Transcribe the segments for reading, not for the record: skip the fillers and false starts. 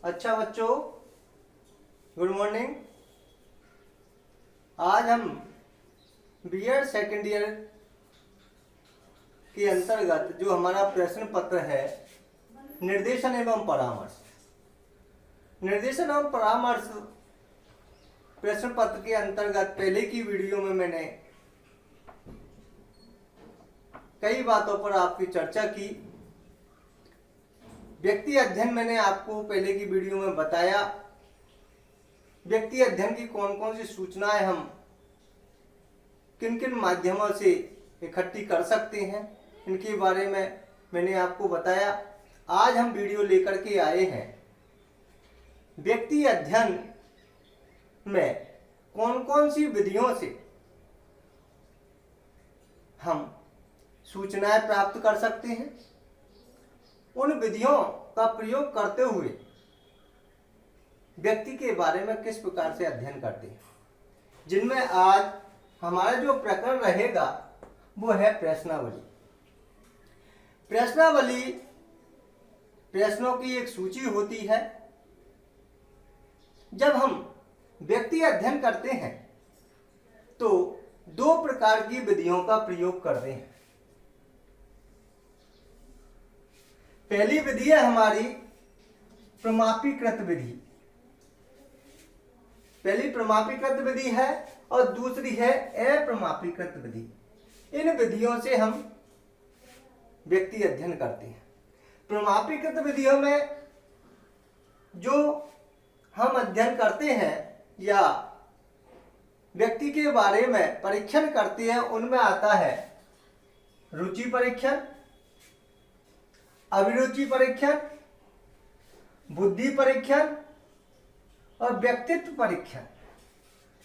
अच्छा बच्चों, good morning. आज हम बीएड सेकेंड ईयर के अंतर्गत जो हमारा प्रश्न पत्र है निर्देशन एवं परामर्श प्रश्न पत्र के अंतर्गत पहले की वीडियो में मैंने कई बातों पर आपकी चर्चा की। व्यक्ति अध्ययन मैंने आपको पहले की वीडियो में बताया। व्यक्ति अध्ययन की कौन कौन सी सूचनाएं हम किन किन माध्यमों से इकट्ठी कर सकते हैं, इनके बारे में मैंने आपको बताया। आज हम वीडियो लेकर के आए हैं व्यक्ति अध्ययन में कौन कौन सी विधियों से हम सूचनाएं प्राप्त कर सकते हैं, उन विधियों का प्रयोग करते हुए व्यक्ति के बारे में किस प्रकार से अध्ययन करते हैं, जिनमें आज हमारा जो प्रकरण रहेगा वो है प्रश्नावली। प्रश्नावली प्रश्नों की एक सूची होती है। जब हम व्यक्ति अध्ययन करते हैं तो दो प्रकार की विधियों का प्रयोग करते हैं। पहली विधि है हमारी प्रमापीकृत विधि। पहली प्रमापीकृत विधि है और दूसरी है अप्रमापीकृत विधि। इन विधियों से हम व्यक्ति अध्ययन करते हैं। प्रमापीकृत विधियों में जो हम अध्ययन करते हैं या व्यक्ति के बारे में परीक्षण करते हैं, उनमें आता है रुचि परीक्षण, अभिरुचि परीक्षण, बुद्धि परीक्षण और व्यक्तित्व परीक्षण।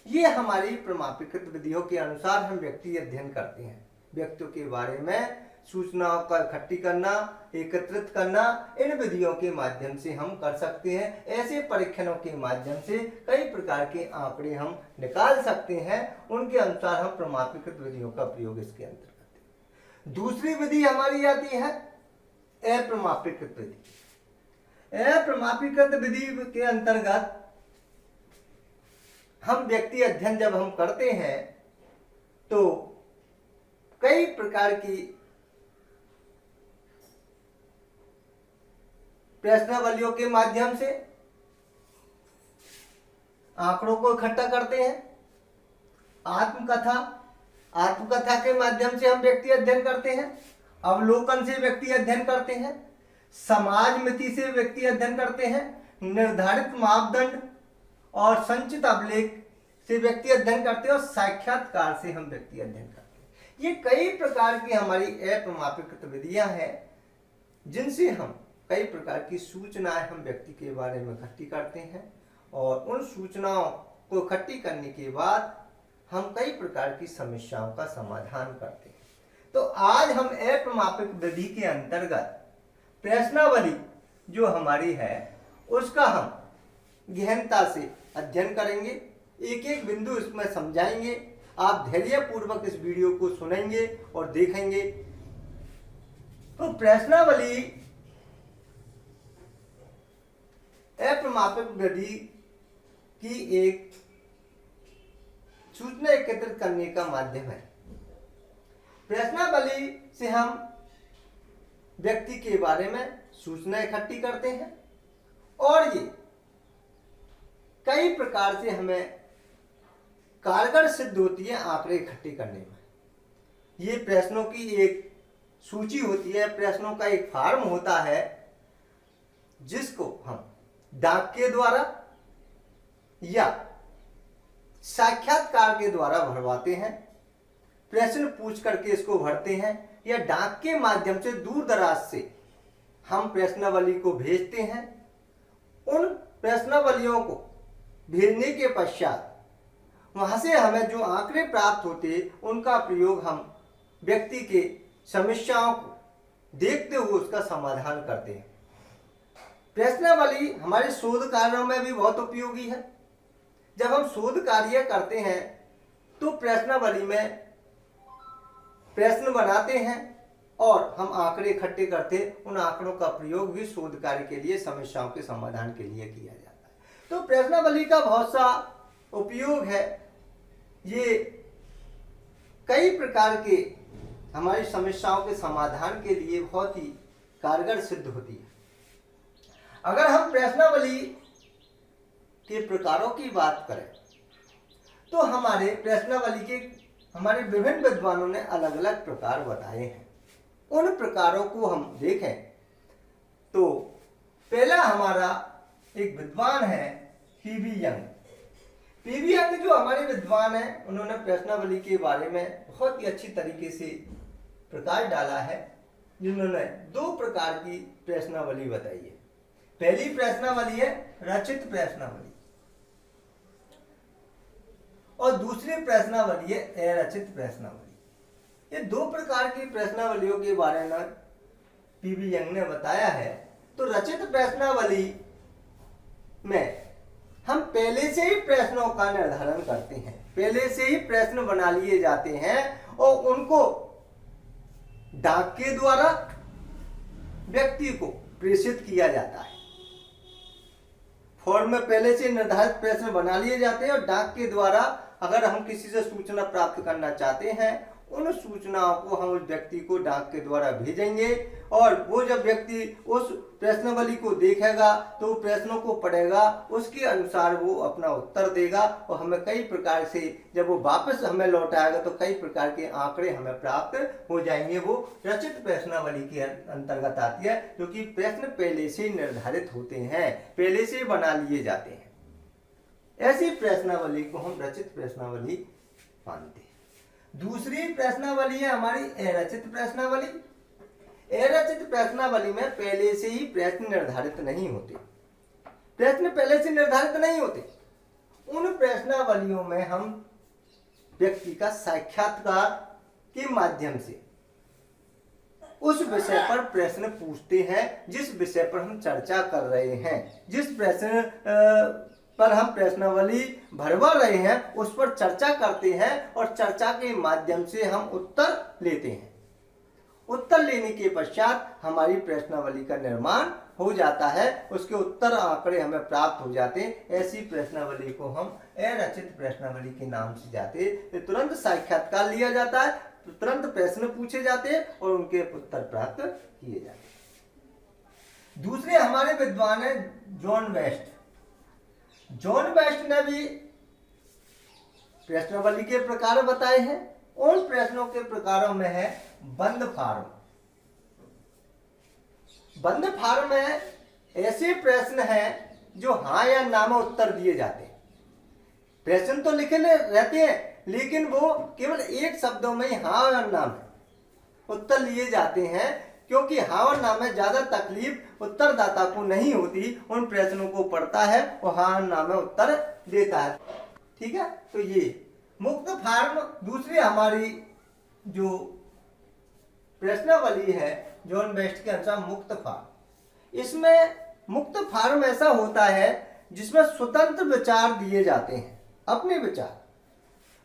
ये हमारी प्रमापीकृत विधियों के अनुसार हम व्यक्ति अध्ययन करते हैं। व्यक्तियों के बारे में सूचनाओं का इकट्ठी करना, एकत्रित करना, इन विधियों के माध्यम से हम कर सकते हैं। ऐसे परीक्षणों के माध्यम से कई प्रकार के आंकड़े हम निकाल सकते हैं। उनके अनुसार हम प्रमापीकृत विधियों का प्रयोग इसके अंतर्गत करते हैं। दूसरी विधि हमारी आती है अप्रमापीकृत विधि। अप्रमापीकृत विधि के अंतर्गत हम व्यक्ति अध्ययन जब हम करते हैं तो कई प्रकार की प्रश्नावलियों के माध्यम से आंकड़ों को इकट्ठा करते हैं। आत्मकथा के माध्यम से हम व्यक्ति अध्ययन करते हैं। अवलोकन से व्यक्ति अध्ययन करते हैं। समाज मिति से व्यक्ति अध्ययन करते हैं। निर्धारित मापदंड और संचित अभिलेख से व्यक्ति अध्ययन करते हैं और साक्षात्कार से हम व्यक्ति अध्ययन करते हैं। ये कई प्रकार की हमारी अप्रमापीकृत विधियां हैं जिनसे हम कई प्रकार की सूचनाएं हम व्यक्ति के बारे में इकट्ठी करते हैं और उन सूचनाओं को इकट्ठी करने के बाद हम कई प्रकार की समस्याओं का समाधान करते हैं। तो आज हम अप्रमापिक विधि के अंतर्गत प्रश्नावली जो हमारी है उसका हम गहनता से अध्ययन करेंगे। एक एक बिंदु इसमें समझाएंगे। आप धैर्यपूर्वक इस वीडियो को सुनेंगे और देखेंगे। तो प्रश्नावली अप्रमापिक विधि की एक सूचना एकत्रित करने का माध्यम है। प्रश्नावली से हम व्यक्ति के बारे में सूचना इकट्ठी करते हैं और ये कई प्रकार से हमें कारगर सिद्ध होती है आंकड़े इकट्ठे करने में। ये प्रश्नों की एक सूची होती है, प्रश्नों का एक फॉर्म होता है जिसको हम डाक के द्वारा या साक्षात्कार के द्वारा भरवाते हैं। प्रश्न पूछ करके इसको भरते हैं या डाक के माध्यम से दूर दराज से हम प्रश्नावली को भेजते हैं। उन प्रश्नावलियों को भेजने के पश्चात वहां से हमें जो आंकड़े प्राप्त होते उनका प्रयोग हम व्यक्ति के समस्याओं को देखते हुए उसका समाधान करते हैं। प्रश्नावली हमारे शोध कार्यों में भी बहुत उपयोगी है। जब हम शोध कार्य करते हैं तो प्रश्नावली में प्रश्न बनाते हैं और हम आंकड़े इकट्ठे करते, उन आंकड़ों का प्रयोग भी शोध कार्य के लिए, समस्याओं के समाधान के लिए किया जाता है। तो प्रश्नावली का बहुत सा उपयोग है, ये कई प्रकार के हमारी समस्याओं के समाधान के लिए बहुत ही कारगर सिद्ध होती है। अगर हम प्रश्नावली के प्रकारों की बात करें तो हमारे प्रश्नावली के हमारे विभिन्न विद्वानों ने अलग अलग प्रकार बताए हैं। उन प्रकारों को हम देखें तो पहला हमारा एक विद्वान है पीवी यंग। पीवी यंग जो हमारे विद्वान हैं, उन्होंने प्रश्नावली के बारे में बहुत ही अच्छी तरीके से प्रकाश डाला है, जिन्होंने दो प्रकार की प्रश्नावली बताई है। पहली प्रश्नावली है रचित प्रश्नावली और दूसरी प्रश्नावली है अरचित प्रश्नावली। ये दो प्रकार की प्रश्नावलियों के बारे में पीवी यंग ने बताया है। तो रचित प्रश्नावली में हम पहले से ही प्रश्नों का निर्धारण करते हैं, पहले से ही प्रश्न बना लिए जाते हैं और उनको डाक के द्वारा व्यक्ति को प्रेषित किया जाता है। फॉर्म में पहले से निर्धारित प्रश्न बना लिए जाते हैं और डाक के द्वारा अगर हम किसी से सूचना प्राप्त करना चाहते हैं, उन सूचनाओं को हम उस व्यक्ति को डाक के द्वारा भेजेंगे और वो जब व्यक्ति उस प्रश्नावली को देखेगा तो प्रश्नों को पढ़ेगा, उसके अनुसार वो अपना उत्तर देगा और हमें कई प्रकार से जब वो वापस हमें लौटाएगा तो कई प्रकार के आंकड़े हमें प्राप्त हो जाएंगे। वो रचित प्रश्नावली के अंतर्गत आती है, क्योंकि प्रश्न पहले से निर्धारित होते हैं, पहले से बना लिए जाते हैं। ऐसी प्रश्नावली को हम रचित प्रश्नावली मानते हैं। दूसरी प्रश्नावली है हमारी अरचित प्रश्नावली। अरचित प्रश्नावली में पहले से ही प्रश्न निर्धारित नहीं होते, प्रश्न पहले से निर्धारित नहीं होते। उन प्रश्नावलियों में हम व्यक्ति का साक्षात्कार के माध्यम से उस विषय पर प्रश्न पूछते हैं जिस विषय पर हम चर्चा कर रहे हैं, जिस प्रश्न पर हम प्रश्नावली भरवा रहे हैं उस पर चर्चा करते हैं और चर्चा के माध्यम से हम उत्तर लेते हैं। उत्तर लेने के पश्चात हमारी प्रश्नावली का निर्माण हो जाता है, उसके उत्तर आंकड़े हमें प्राप्त हो जाते हैं। ऐसी प्रश्नावली को हम अरचित प्रश्नावली के नाम से जाते हैं। तुरंत साक्षात्कार लिया जाता है, तुरंत प्रश्न पूछे जाते हैं और उनके उत्तर प्राप्त किए जाते हैं। दूसरे हमारे विद्वान है जॉन वेस्ट। जॉन वेस्ट ने भी प्रश्नावली के प्रकार बताए हैं। उन प्रश्नों के प्रकारों में है बंद फार्म। बंद फार्म में ऐसे प्रश्न हैं जो हाँ या ना में उत्तर दिए जाते हैं। प्रश्न तो लिखे रहते हैं लेकिन वो केवल एक शब्दों में ही हाँ और ना में उत्तर लिए जाते हैं, क्योंकि हाँ और ना में ज्यादा तकलीफ उत्तरदाता को नहीं होती। उन प्रश्नों को पढ़ता है और हाँ और ना में उत्तर देता है। ठीक है, तो ये मुक्त फार्म दूसरी हमारी जो प्रश्नावली है जॉन वेस्ट के अनुसार मुक्त फार्म। इसमें मुक्त फार्म ऐसा होता है जिसमें स्वतंत्र विचार दिए जाते हैं, अपने विचार,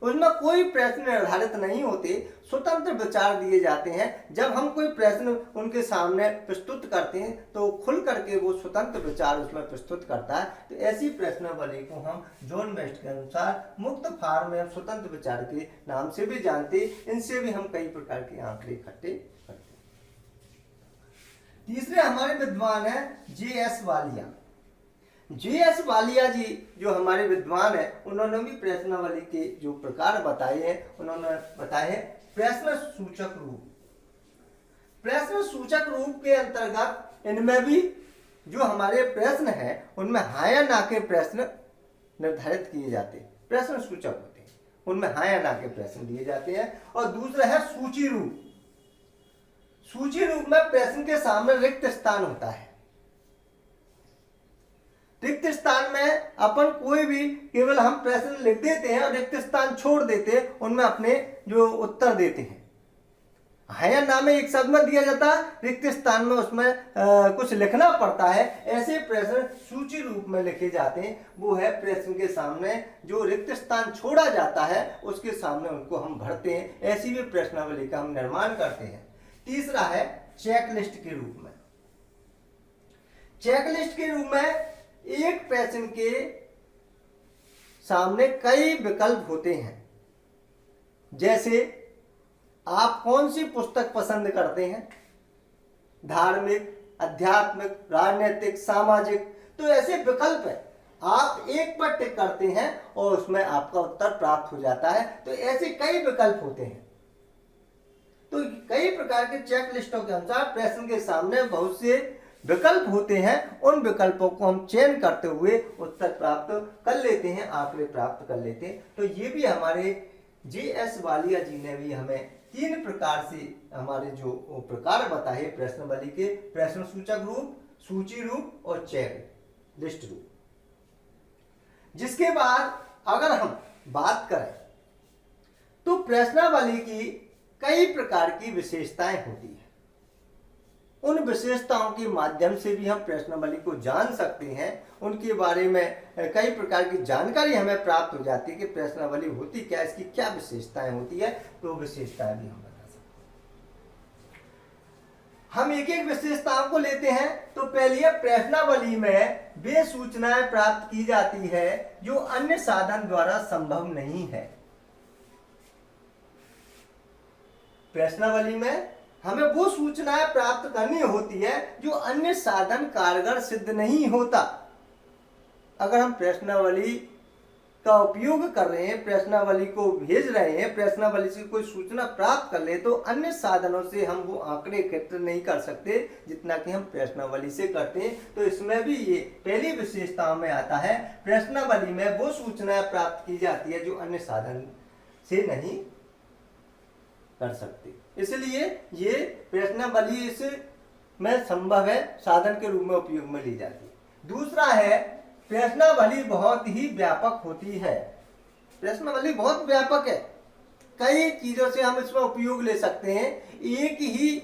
उसमें कोई प्रश्न निर्धारित नहीं होते, स्वतंत्र विचार दिए जाते हैं। जब हम कोई प्रश्न उनके सामने प्रस्तुत करते हैं तो खुल करके वो स्वतंत्र विचार उसमें प्रस्तुत करता है। तो ऐसी प्रश्नावली को हम जॉन वेस्ट के अनुसार मुक्त फार्म या स्वतंत्र विचार के नाम से भी जानते हैं। इनसे भी हम कई प्रकार के आंकड़े इकट्ठे करते हैं। तीसरे हमारे विद्वान है जे.एस. वालिया। जे.एस. वालिया जी जो हमारे विद्वान है, उन्होंने भी प्रश्नावली के जो प्रकार बताए हैं, उन्होंने बताए हैं प्रश्न सूचक रूप। प्रश्न सूचक रूप के अंतर्गत इनमें भी जो हमारे प्रश्न हैं उनमें हाँ या ना के प्रश्न निर्धारित किए जाते हैं, प्रश्न सूचक होते हैं, उनमें हाँ या ना के प्रश्न दिए जाते हैं। और दूसरा है सूची रूप। सूची रूप में प्रश्न के सामने रिक्त स्थान होता है। रिक्त स्थान में अपन कोई भी केवल हम प्रश्न लिख देते हैं और रिक्त स्थान छोड़ देते हैं, उनमें अपने जो उत्तर देते हैं। हाँ या ना में एक शब्द में दिया जाता है, रिक्त स्थान में उसमें कुछ लिखना पड़ता है। ऐसे प्रश्न सूची रूप में लिखे जाते हैं। वो है प्रश्न के सामने जो रिक्त स्थान छोड़ा जाता है उसके सामने उनको हम भरते हैं। ऐसी भी प्रश्नावली का हम निर्माण करते हैं। तीसरा है चेकलिस्ट के रूप में। चेकलिस्ट के रूप में एक प्रश्न के सामने कई विकल्प होते हैं, जैसे आप कौन सी पुस्तक पसंद करते हैं, धार्मिक, आध्यात्मिक, राजनीतिक, सामाजिक, तो ऐसे विकल्प है। आप एक पर टिक करते हैं और उसमें आपका उत्तर प्राप्त हो जाता है। तो ऐसे कई विकल्प होते हैं। तो कई प्रकार के चेक लिस्टों के अनुसार प्रश्न के सामने बहुत से विकल्प होते हैं, उन विकल्पों को हम चयन करते हुए उत्तर प्राप्त कर लेते हैं, आंकड़े प्राप्त कर लेते हैं। तो ये भी हमारे JS वालिया जी ने भी हमें 3 प्रकार से हमारे जो प्रकार बताए प्रश्नावली के, प्रश्न सूचक रूप, सूची रूप और चेक लिस्ट रूप। जिसके बाद अगर हम बात करें तो प्रश्नावली की कई प्रकार की विशेषताएं होती है। उन विशेषताओं के माध्यम से भी हम प्रश्नावली को जान सकते हैं, उनके बारे में कई प्रकार की जानकारी हमें प्राप्त हो जाती है कि प्रश्नावली होती क्या, इसकी क्या विशेषताएं होती है। तो विशेषताएं भी हम बता सकते हैं। हम एक एक विशेषताओं को लेते हैं। तो पहली है, प्रश्नावली में वे सूचनाएं प्राप्त की जाती है जो अन्य साधन द्वारा संभव नहीं है। प्रश्नावली में हमें वो सूचनाएं प्राप्त करनी होती है जो अन्य साधन कारगर सिद्ध नहीं होता। अगर हम प्रश्नावली का उपयोग कर रहे हैं, प्रश्नावली को भेज रहे हैं, प्रश्नावली से कोई सूचना प्राप्त कर ले, तो अन्य साधनों से हम वो आंकड़े एकत्र नहीं कर सकते जितना कि हम प्रश्नावली से करते हैं। तो इसमें भी ये पहली विशेषताओं में आता है, प्रश्नावली में वो सूचनाएं प्राप्त की जाती है जो अन्य साधन से नहीं कर सकते। इसलिए ये प्रश्नावली इसमें संभव है, साधन के रूप में उपयोग में ली जाती है। दूसरा है, प्रश्नावली बहुत ही व्यापक होती है। प्रश्नावली बहुत व्यापक है, कई चीजों से हम इसमें उपयोग ले सकते हैं। एक ही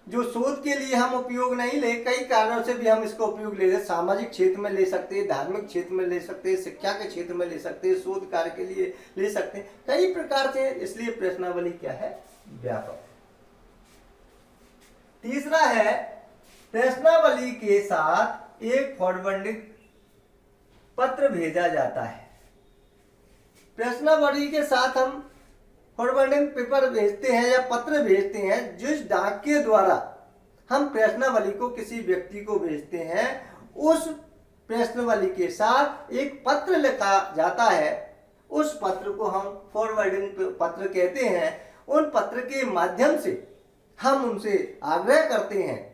जो शोध के लिए हम उपयोग नहीं ले, कई कारणों से भी हम इसका उपयोग ले सकते। सामाजिक क्षेत्र में ले सकते हैं, धार्मिक क्षेत्र में ले सकते हैं, शिक्षा के क्षेत्र में ले सकते हैं, शोध कार्य के लिए ले सकते हैं, कई प्रकार से। इसलिए प्रश्नावली क्या है, व्यापक। तीसरा है, प्रश्नावली के साथ एक फॉरवर्डिंग पत्र भेजा जाता है। प्रश्नावली के साथ हम फॉरवर्डिंग पेपर भेजते हैं या पत्र भेजते हैं, जिस डाक के द्वारा हम प्रश्नावली को किसी व्यक्ति को भेजते हैं, उस प्रश्नावली के साथ एक पत्र लिखा जाता है। उस पत्र को हम फॉरवर्डिंग पत्र कहते हैं। उन पत्र के माध्यम से हम उनसे आग्रह करते हैं,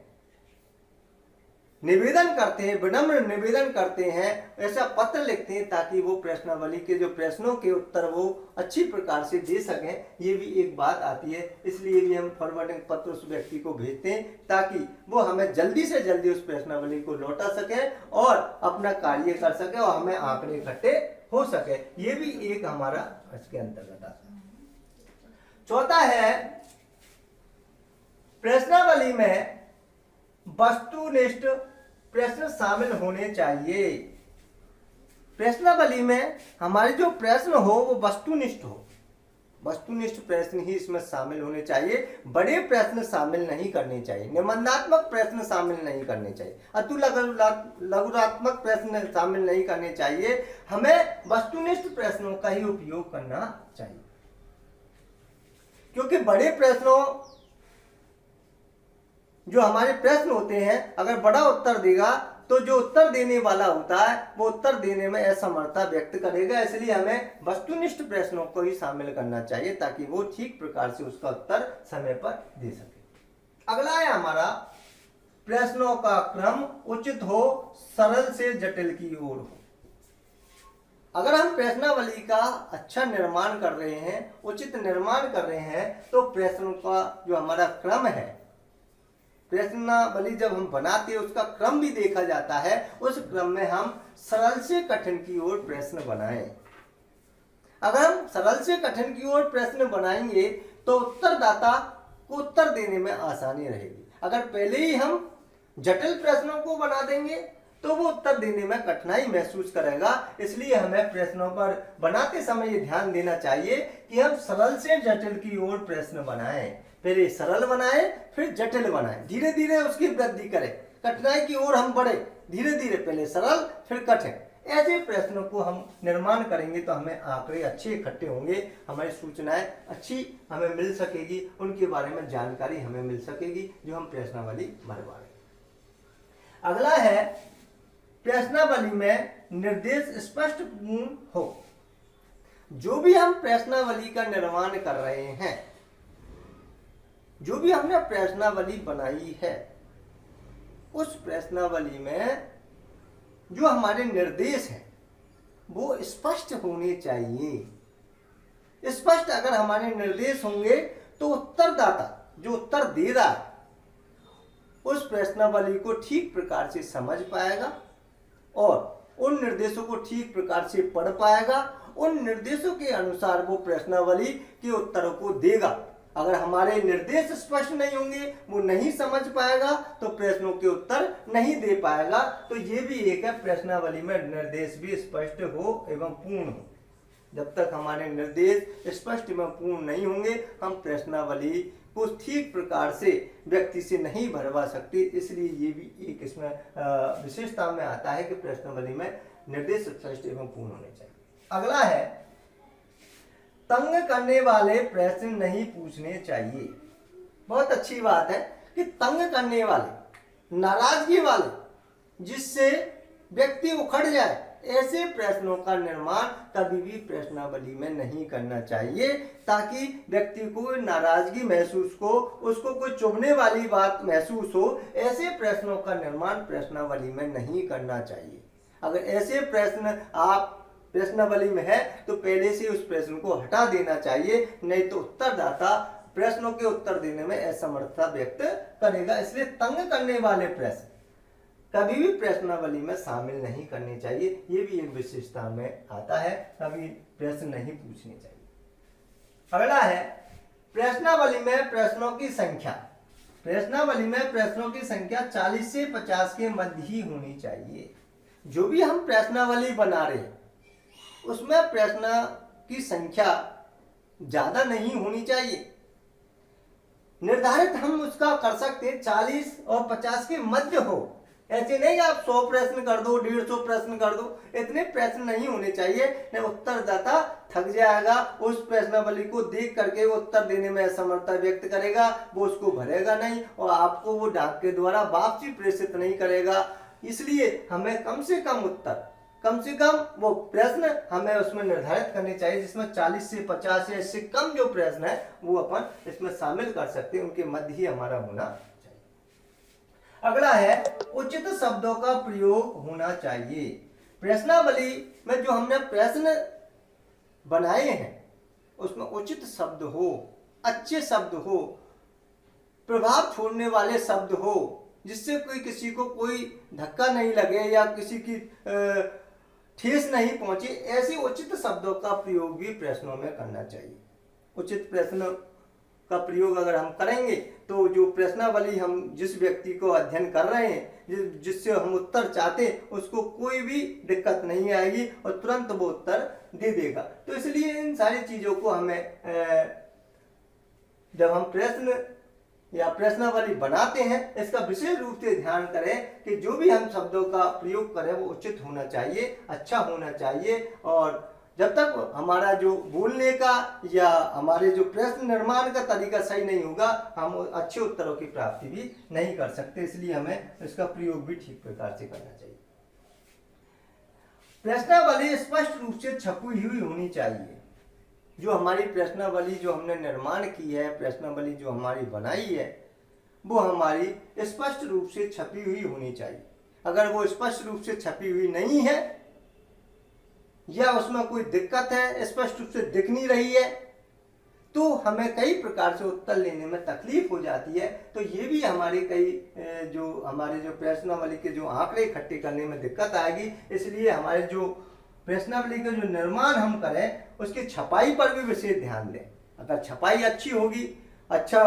निवेदन करते हैं, विनम्र निवेदन करते हैं, ऐसा पत्र लिखते हैं ताकि वो प्रश्नावली के जो प्रश्नों के उत्तर वो अच्छी प्रकार से दे सकें। ये भी एक बात आती है। इसलिए भी हम फॉरवर्डिंग पत्र उस व्यक्ति को भेजते हैं ताकि वो हमें जल्दी से जल्दी उस प्रश्नावली को लौटा सके और अपना कार्य कर सके और हमें आंकड़े इकट्ठे हो सके। ये भी एक हमारा इसके अंतर्गत आता है। चौथा है, प्रश्नावली में वस्तुनिष्ठ प्रश्न शामिल होने चाहिए। प्रश्नावली में हमारे जो प्रश्न हो वो वस्तुनिष्ठ हो, वस्तुनिष्ठ प्रश्न ही इसमें शामिल होने चाहिए। बड़े प्रश्न शामिल नहीं करने चाहिए, निबंधात्मक प्रश्न शामिल नहीं करने चाहिए, अतु लघुरात्मक प्रश्न शामिल नहीं करने चाहिए। हमें वस्तुनिष्ठ प्रश्नों का ही उपयोग करना चाहिए, क्योंकि बड़े प्रश्नों जो हमारे प्रश्न होते हैं, अगर बड़ा उत्तर देगा तो जो उत्तर देने वाला होता है वो उत्तर देने में असमर्थता व्यक्त करेगा। इसलिए हमें वस्तुनिष्ठ प्रश्नों को ही शामिल करना चाहिए ताकि वो ठीक प्रकार से उसका उत्तर समय पर दे सके। अगला है हमारा, प्रश्नों का क्रम उचित हो, सरल से जटिल की ओर हो। अगर हम प्रश्नावली का अच्छा निर्माण कर रहे हैं, उचित निर्माण कर रहे हैं, तो प्रश्नों का जो हमारा क्रम है, प्रश्नावली जब हम बनाते हैं उसका क्रम भी देखा जाता है। उस क्रम में हम सरल से कठिन की ओर प्रश्न बनाएं। अगर हम सरल से कठिन की ओर प्रश्न बनाएंगे तो उत्तरदाता को उत्तर देने में आसानी रहेगी। अगर पहले ही हम जटिल प्रश्नों को बना देंगे तो वो उत्तर देने में कठिनाई महसूस करेगा। इसलिए हमें प्रश्नों पर बनाते समय ये ध्यान देना चाहिए कि हम सरल से जटिल की ओर प्रश्न बनाएं। पहले सरल बनाए फिर जटिल बनाए, धीरे धीरे उसकी वृद्धि करें, कठिनाई की ओर हम बढ़े, धीरे धीरे पहले सरल फिर कठिन। ऐसे प्रश्नों को हम निर्माण करेंगे तो हमें आंकड़े अच्छे इकट्ठे होंगे, हमारी सूचनाएं अच्छी हमें मिल सकेगी, उनके बारे में जानकारी हमें मिल सकेगी जो हम प्रश्नावली भरवाएंगे। अगला है प्रश्नावली में निर्देश स्पष्ट पूर्ण हो। जो भी हम प्रश्नावली का निर्माण कर रहे हैं, जो भी हमने प्रश्नावली बनाई है, उस प्रश्नावली में जो हमारे निर्देश हैं वो स्पष्ट होने चाहिए। स्पष्ट अगर हमारे निर्देश होंगे तो उत्तरदाता जो उत्तर दे रहा है उस प्रश्नावली को ठीक प्रकार से समझ पाएगा और उन निर्देशों को ठीक प्रकार से पढ़ पाएगा, उन निर्देशों के अनुसार वो प्रश्नावली के उत्तरों को देगा। अगर हमारे निर्देश स्पष्ट नहीं होंगे, वो नहीं समझ पाएगा तो प्रश्नों के उत्तर नहीं दे पाएगा। तो ये भी एक है, प्रश्नावली में निर्देश भी स्पष्ट हो एवं पूर्ण हो। जब तक हमारे निर्देश स्पष्ट एवं पूर्ण नहीं होंगे, हम प्रश्नावली को ठीक प्रकार से व्यक्ति से नहीं भरवा सकते। इसलिए ये भी एक इसमें विशेषता में आता है कि प्रश्नावली में निर्देश स्पष्ट एवं पूर्ण होने चाहिए। अगला है, तंग करने वाले प्रश्न नहीं पूछने चाहिए। बहुत अच्छी बात है कि तंग करने वाले, नाराजगी वाले, जिससे व्यक्ति उखड़ जाए, ऐसे प्रश्नों का निर्माण कभी भी प्रश्नावली में नहीं करना चाहिए, ताकि व्यक्ति को नाराजगी महसूस हो, उसको कोई चुभने वाली बात महसूस हो। ऐसे प्रश्नों का निर्माण प्रश्नावली में नहीं करना चाहिए। अगर ऐसे प्रश्न आप प्रश्नावली में है तो पहले से उस प्रश्न को हटा देना चाहिए, नहीं तो उत्तरदाता प्रश्नों के उत्तर देने में असमर्थता व्यक्त करेगा। इसलिए तंग करने वाले प्रश्न कभी भी प्रश्नावली में शामिल नहीं करने चाहिए। ये भी एक विशेषता में आता है, कभी प्रश्न नहीं पूछने चाहिए। अगला है, प्रश्नावली में प्रश्नों की संख्या। प्रश्नावली में प्रश्नों की संख्या 40 से 50 के मध्य ही होनी चाहिए। जो भी हम प्रश्नावली बना रहे हैं उसमें प्रश्न की संख्या ज्यादा नहीं होनी चाहिए। निर्धारित हम उसका कर सकते हैं 40 और 50 के मध्य हो। ऐसे नहीं आप 100 प्रश्न कर दो, 150 प्रश्न कर दो, इतने प्रश्न नहीं होने चाहिए। नहीं, उत्तरदाता थक जाएगा, उस प्रश्नावली को देख करके वो उत्तर देने में असमर्थता व्यक्त करेगा, वो उसको भरेगा नहीं और आपको वो डाक के द्वारा वापसी प्रेषित नहीं करेगा। इसलिए हमें कम से कम उत्तर, कम से कम वो प्रश्न हमें उसमें निर्धारित करने चाहिए जिसमें 40 से 50 या इससे कम जो प्रश्न है वो अपन इसमें शामिल कर सकते हैं, उनके मध्य ही हमारा होना चाहिए। अगला है, उचित शब्दों का प्रयोग होना चाहिए। प्रश्नावली में जो हमने प्रश्न बनाए हैं उसमें उचित शब्द हो, अच्छे शब्द हो, प्रभाव छोड़ने वाले शब्द हो, जिससे कोई किसी को कोई धक्का नहीं लगे या किसी की ठेस नहीं पहुंचे। ऐसे उचित शब्दों का प्रयोग भी प्रश्नों में करना चाहिए। उचित प्रश्न का प्रयोग अगर हम करेंगे तो जो प्रश्नावली हम जिस व्यक्ति को अध्ययन कर रहे हैं, जिससे हम उत्तर चाहते हैं, उसको कोई भी दिक्कत नहीं आएगी और तुरंत वो उत्तर दे देगा। तो इसलिए इन सारी चीजों को हमें जब हम प्रश्न या प्रश्नावली बनाते हैं इसका विशेष रूप से ध्यान करें कि जो भी हम शब्दों का प्रयोग करें वो उचित होना चाहिए, अच्छा होना चाहिए। और जब तक हमारा जो बोलने का या हमारे जो प्रश्न निर्माण का तरीका सही नहीं होगा, हम अच्छे उत्तरों की प्राप्ति भी नहीं कर सकते। इसलिए हमें इसका प्रयोग भी ठीक प्रकार से करना चाहिए। प्रश्नावली स्पष्ट रूप से छपी हुई होनी चाहिए। जो हमारी प्रश्नावली जो हमने निर्माण की है, प्रश्नावली जो हमारी बनाई है, वो हमारी स्पष्ट रूप से छपी हुई होनी चाहिए। अगर वो स्पष्ट रूप से छपी हुई नहीं है या उसमें कोई दिक्कत है, स्पष्ट रूप से दिख नहीं रही है, तो हमें कई प्रकार से उत्तर लेने में तकलीफ हो जाती है। तो ये भी हमारे कई हमारे जो प्रश्नावली के जो आंकड़े इकट्ठे करने में दिक्कत आएगी। इसलिए हमारे जो प्रश्नावली का जो निर्माण हम करें उसकी छपाई पर भी विशेष ध्यान दें। अगर छपाई अच्छी होगी, अच्छा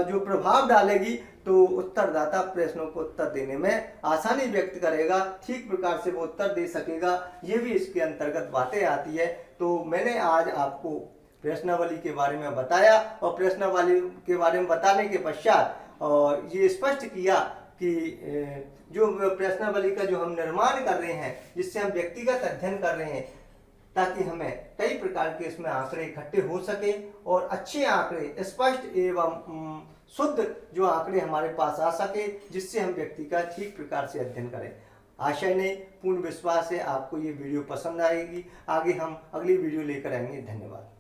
जो प्रभाव डालेगी, तो उत्तरदाता प्रश्नों को उत्तर देने में आसानी व्यक्त करेगा, ठीक प्रकार से वो उत्तर दे सकेगा। ये भी इसके अंतर्गत बातें आती है। तो मैंने आज आपको प्रश्नावली के बारे में बताया और प्रश्नावली के बारे में बताने के पश्चात और ये स्पष्ट किया कि जो प्रश्नावली का जो हम निर्माण कर रहे हैं, जिससे हम व्यक्तिगत अध्ययन कर रहे हैं, ताकि हमें कई प्रकार के इसमें आंकड़े इकट्ठे हो सके और अच्छे आंकड़े, स्पष्ट एवं शुद्ध जो आंकड़े हमारे पास आ सके, जिससे हम व्यक्ति का ठीक प्रकार से अध्ययन करें। आशा नहीं, पूर्ण विश्वास है आपको ये वीडियो पसंद आएगी। आगे हम अगली वीडियो लेकर आएंगे। धन्यवाद।